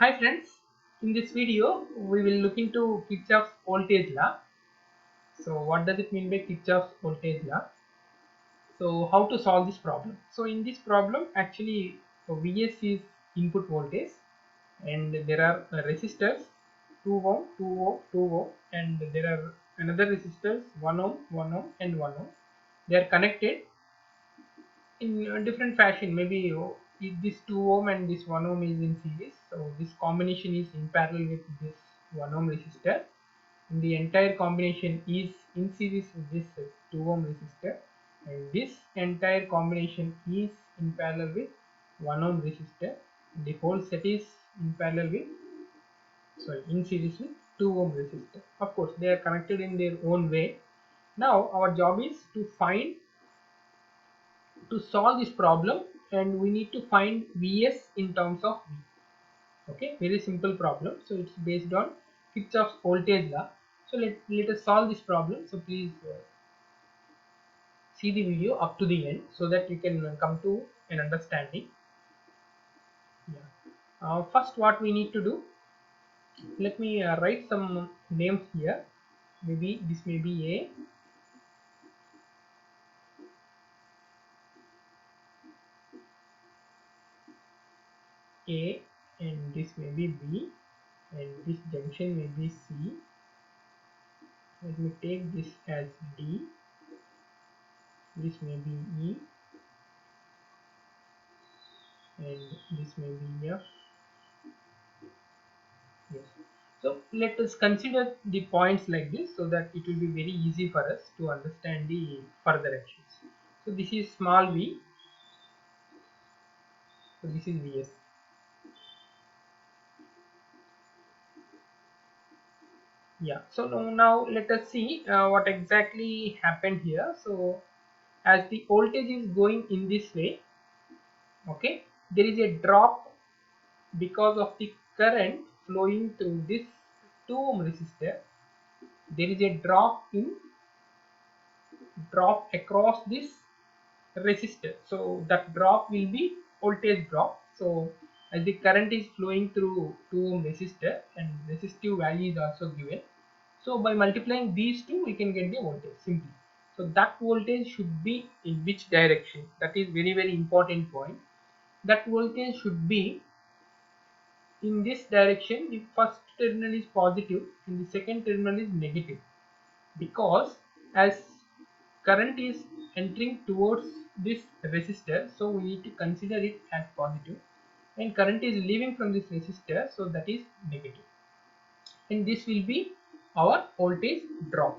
Hi friends, in this video we will look into Kirchhoff's voltage law. So what does it mean by Kirchhoff's voltage law? So how to solve this problem? So in this problem actually Vs is input voltage and there are resistors 2 ohm, 2 ohm, 2 ohm and there are another resistors 1 ohm, 1 ohm and 1 ohm. They are connected in a different fashion. Maybe if this 2 ohm and this 1 ohm is in series, so this combination is in parallel with this 1 ohm resistor, and the entire combination is in series with this 2 ohm resistor, and this entire combination is in parallel with 1 ohm resistor. The whole set is in parallel with, sorry, in series with 2 ohm resistor. Of course they are connected in their own way. Now our job is to solve this problem, and we need to find Vs in terms of V. Okay, very simple problem. So it's based on Kirchhoff's voltage law. So let us solve this problem. So please see the video up to the end so that you can come to an understanding. Yeah. First what we need to do, let me write some names here. Maybe this may be A, and this may be B, and this junction may be C. Let me take this as D, this may be E, and this may be F. Yes. So let us consider the points like this so that it will be very easy for us to understand the further actions. So this is small v, so this is Vs. Yeah, so now let us see what exactly happened here. So as the voltage is going in this way, okay, there is a drop because of the current flowing through this 2 ohm resistor. There is a drop across this resistor, so that drop will be voltage drop. So as the current is flowing through 2 ohm resistor and resistive value is also given, so by multiplying these two we can get the voltage simply. So that voltage should be in which direction? That is very important point. That voltage should be in this direction. The first terminal is positive and the second terminal is negative, because as current is entering towards this resistor, so we need to consider it as positive, and current is leaving from this resistor, so that is negative, and this will be our voltage drop.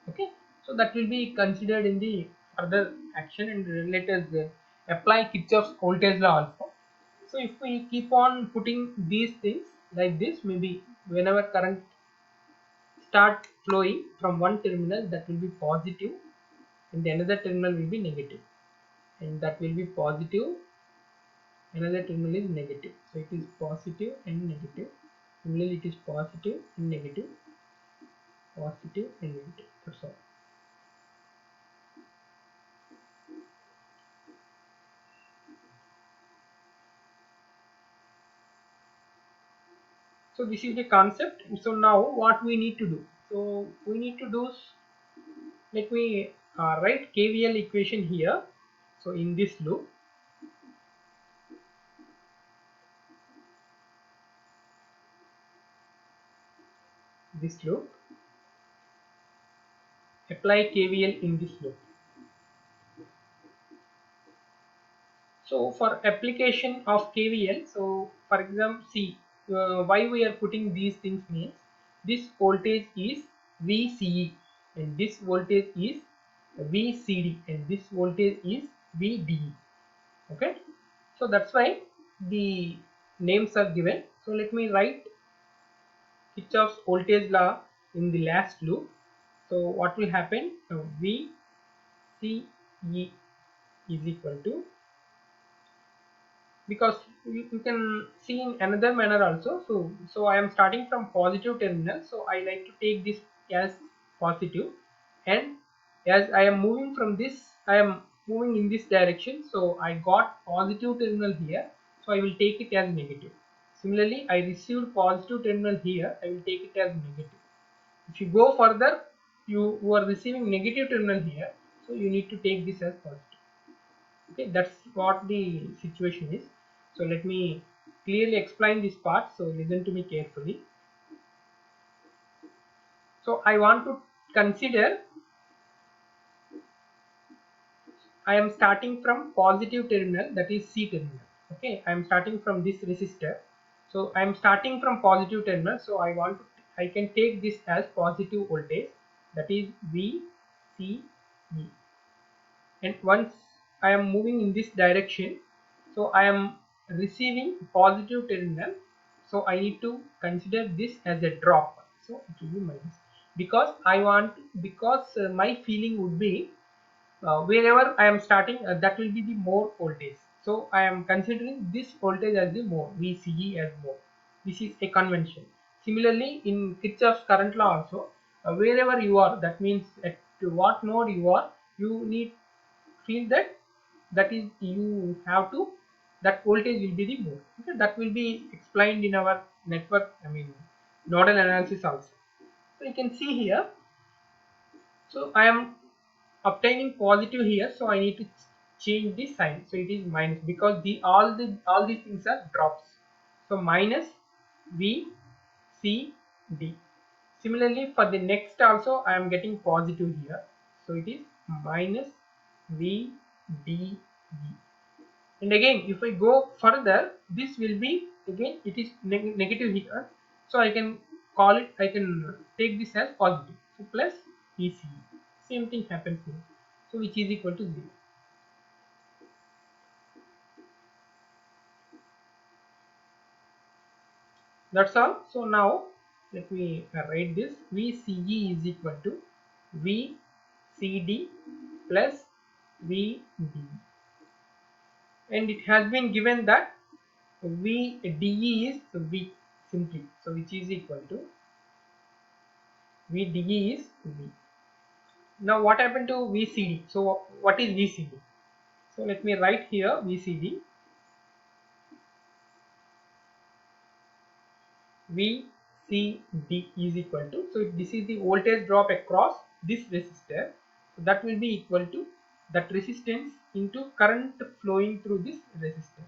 Okay, so that will be considered in the further action, and let us apply Kirchhoff's voltage law also. So if we keep on putting these things like this, maybe whenever current start flowing from one terminal, that will be positive and the another terminal will be negative, and that will be positive, another terminal is negative, so it is positive and negative. Similarly it is positive and negative, positive and negative, that's all. So this is the concept. So now what we need to do, so we need to do, let me write KVL equation here. So in this loop, apply KVL in this loop. So for application of KVL, so for example, see why we are putting these things means this voltage is VCE and this voltage is VCD and this voltage is VDE. Okay, so that's why the names are given. So let me write Kirchhoff's voltage law in the last loop. So what will happen? VCE is equal to, because you can see in another manner also. So I am starting from positive terminal, so I like to take this as positive, and as I am moving from this, I am moving in this direction, so I got positive terminal here, so I will take it as negative. Similarly, I received positive terminal here, I will take it as negative. If you go further, you are receiving negative terminal here, so you need to take this as positive. Okay, that's what the situation is. So let me clearly explain this part, so listen to me carefully. So I want to consider, I am starting from positive terminal, that is C terminal. Okay, I am starting from this resistor. So I am starting from positive terminal. So I can take this as positive voltage, that is VCE. And once I am moving in this direction, so I am receiving positive terminal. So I need to consider this as a drop. So it will be minus, because my feeling would be, wherever I am starting, that will be the more voltage. So I am considering this voltage as the more, VCE as more. This is a convention. Similarly, in Kirchhoff's current law also, wherever you are, that means at what node you are, you need feel that is you have to, that voltage will be the more. Okay, that will be explained in our network, nodal analysis also. So you can see here, so I am obtaining positive here, so I need to change the sign, so it is minus, because all these things are drops. So minus V C D. Similarly, for the next also I am getting positive here, so it is minus V D E. And again, if I go further, this will be, again it is negative here, so I can call it, I can take this as positive, so plus EC. Same thing happens here, so which is equal to 0. That's all. So now let me write this. VCE is equal to VCD plus VD, and it has been given that VDE is V simply, so which is equal to VDE is V. Now what happened to VCD? So what is VCD? So let me write here VCD. VCD is equal to, so this is the voltage drop across this resistor, so that will be equal to that resistance into current flowing through this resistor.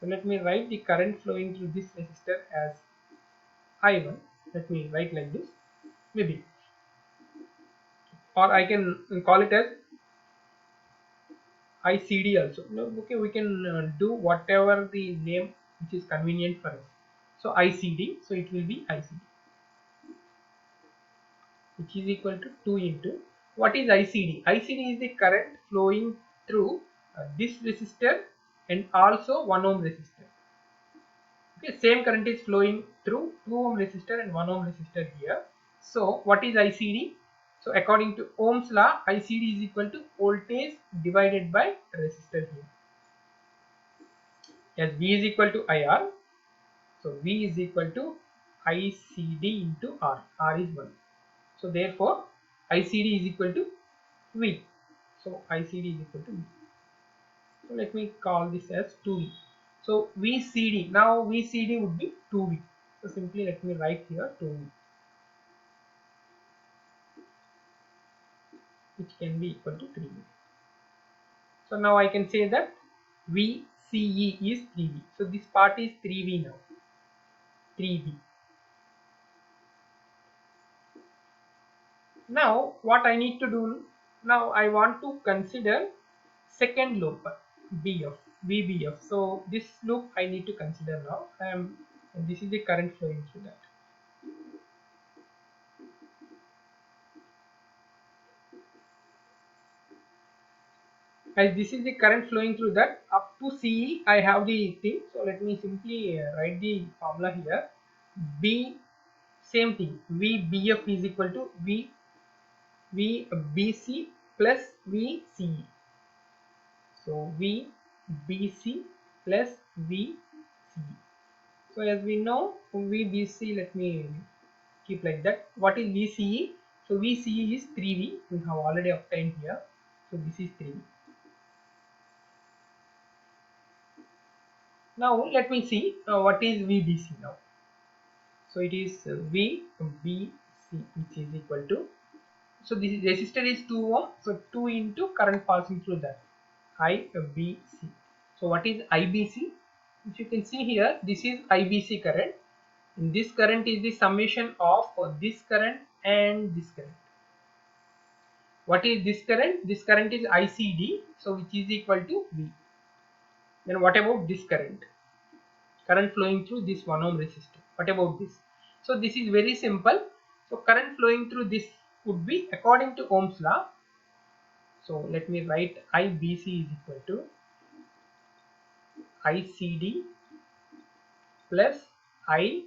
So let me write the current flowing through this resistor as I1. Let me write like this, maybe, or I can call it as ICD also. No, okay, we can do whatever the name which is convenient for us. So ICD, so it will be ICD, which is equal to 2 into, what is ICD? ICD is the current flowing through this resistor and also 1 ohm resistor. Okay, same current is flowing through 2 ohm resistor and 1 ohm resistor here. So what is ICD? So according to Ohm's law, ICD is equal to voltage divided by resistor here. As V is equal to IR, so V is equal to ICD into R. R is 1. So therefore ICD is equal to V. So ICD is equal to V. So let me call this as 2V. So VCD, now VCD would be 2V. So simply let me write here 2V, which can be equal to 3V. So now I can say that VCE is 3V. So this part is 3V now. 3V. Now what I need to do, now I want to consider second loop BF, VBF. So this loop I need to consider now. This is the current flowing through that. As this is the current flowing through that, up to CE I have the thing. So let me simply write the formula here. B, same thing, VBF is equal to VBC plus VCE. So VBC plus VCE. So as we know, VBC, let me keep like that. What is VCE? So VCE is 3V. We have already obtained here. So this is 3V. Now let me see what is VBC now. So it is VBC, which is equal to, so this resistor is 2 ohm, so 2 into current passing through that, IBC. So what is IBC? If you can see here, this is IBC current, and this current is the summation of this current and this current. What is this current? This current is ICD, so which is equal to V. Then what about this current? Current flowing through this 1 ohm resistor. What about this? So this is very simple. So current flowing through this would be according to Ohm's law. So let me write IBC is equal to ICD plus ICE.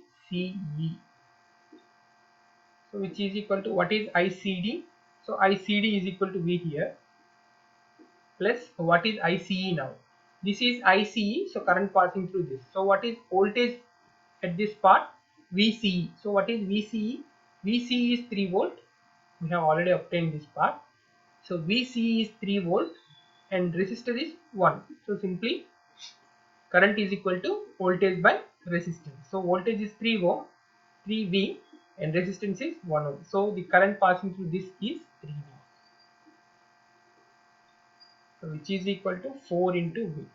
So which is equal to, what is ICD? So ICD is equal to V here, plus what is ICE now? This is ICE, so current passing through this. So what is voltage at this part? VCE. So what is VCE? VCE is 3 volt. We have already obtained this part. So VCE is 3 volt and resistor is 1. So simply current is equal to voltage by resistance. So voltage is 3 ohm, 3V, and resistance is 1 ohm. So the current passing through this is 3V. So which is equal to 4 into V.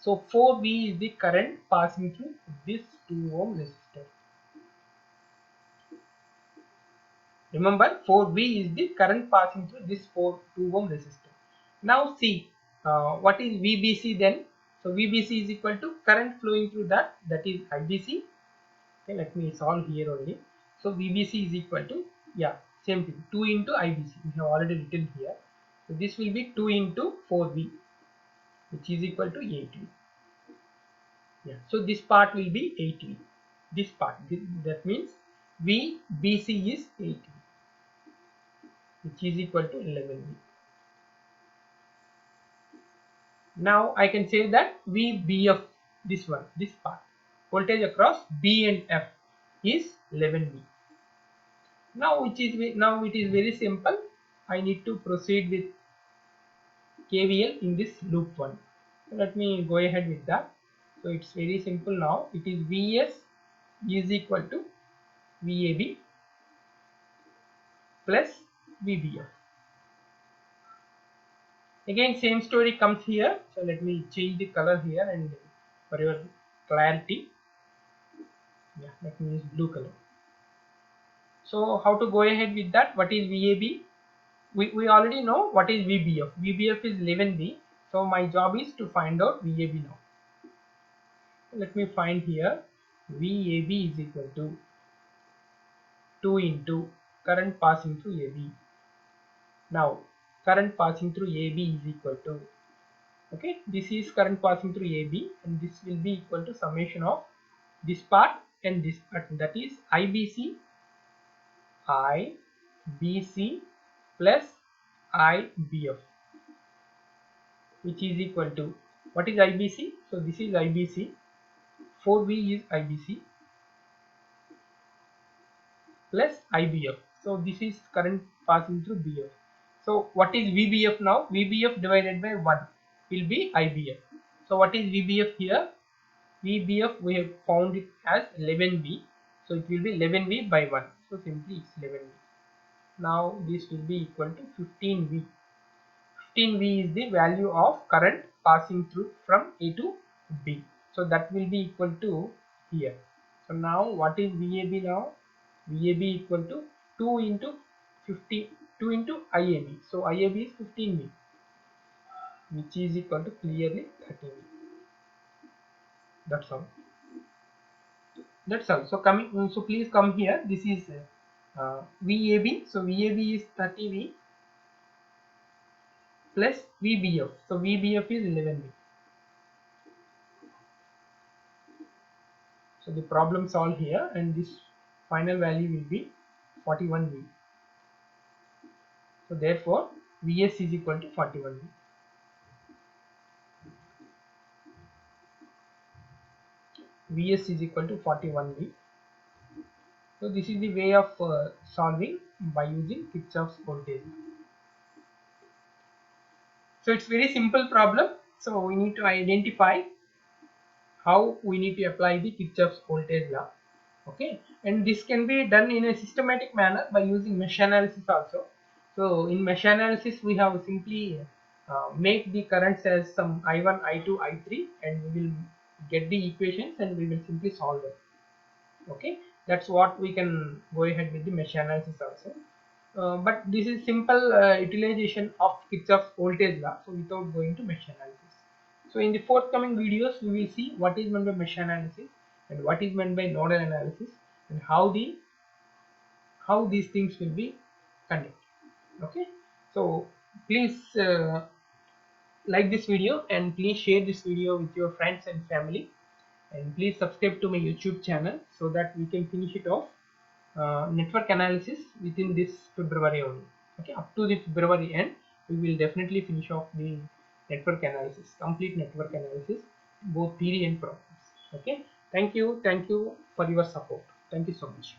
So 4V is the current passing through this 2 ohm resistor. Remember, 4V is the current passing through this 2 ohm resistor. Now see, what is VBC then? So VBC is equal to current flowing through that is IBC. Okay, let me solve here only. So VBC is equal to, yeah, same thing, 2 into IBC. We have already written here. So this will be 2 into 4V, which is equal to 8V. Yeah, so this part will be 8V. This part, that means VBC is 8V, which is equal to 11V. Now I can say that VBF, this one, this part, voltage across B and F is 11V. Now it is very simple. I need to proceed with KVL in this loop one. So let me go ahead with that. So it's very simple now. It is Vs is equal to VAB plus VBF. Again same story comes here. So let me change the color here, and for your clarity, yeah, let me use blue color. So how to go ahead with that? What is VAB? We already know what is VBF. VBF is 11V. So my job is to find out VAB now. Let me find here. VAB is equal to 2 into current passing through AB. Now current passing through AB is equal to, okay, this is current passing through AB, and this will be equal to summation of this part and this part, that is IBC plus IBF, which is equal to, what is IBC? So this is IBC, 4V is IBC plus IBF. So this is current passing through BF. So what is VBF now? VBF divided by 1 will be IBF. So what is VBF here? VBF, we have found it as 11V. So it will be 11V by 1. So simply it's 11V. Now this will be equal to 15V. 15V is the value of current passing through from A to B. So that will be equal to here. So now what is VAB now? VAB equal to 2 into 2 into IAB. So IAB is 15V, which is equal to clearly 30V. That's all. That's all. So coming, so please come here. This is VAB. So VAB is 30V plus VBF. So VBF is 11V. So the problem solved here, and this final value will be 41V. So therefore Vs is equal to 41V. Vs is equal to 41V. So this is the way of solving by using Kirchhoff's voltage. So it's very simple problem. So we need to identify how we need to apply the Kirchhoff's voltage law. Okay, and this can be done in a systematic manner by using mesh analysis also. So in mesh analysis we have simply make the currents as some I1, I2, I3, and we will get the equations and we will simply solve them. Okay, that's what we can go ahead with the mesh analysis also. But this is simple utilization of Kirchhoff's voltage law, so without going to mesh analysis. So in the forthcoming videos we will see what is meant by mesh analysis and what is meant by nodal analysis, and how these things will be conducted. Okay, so please like this video and please share this video with your friends and family, and please subscribe to my YouTube channel so that we can finish it off network analysis within this February only. Okay, up to the February end we will definitely finish off the network analysis, complete network analysis, both theory and problems. Okay, thank you for your support. Thank you so much.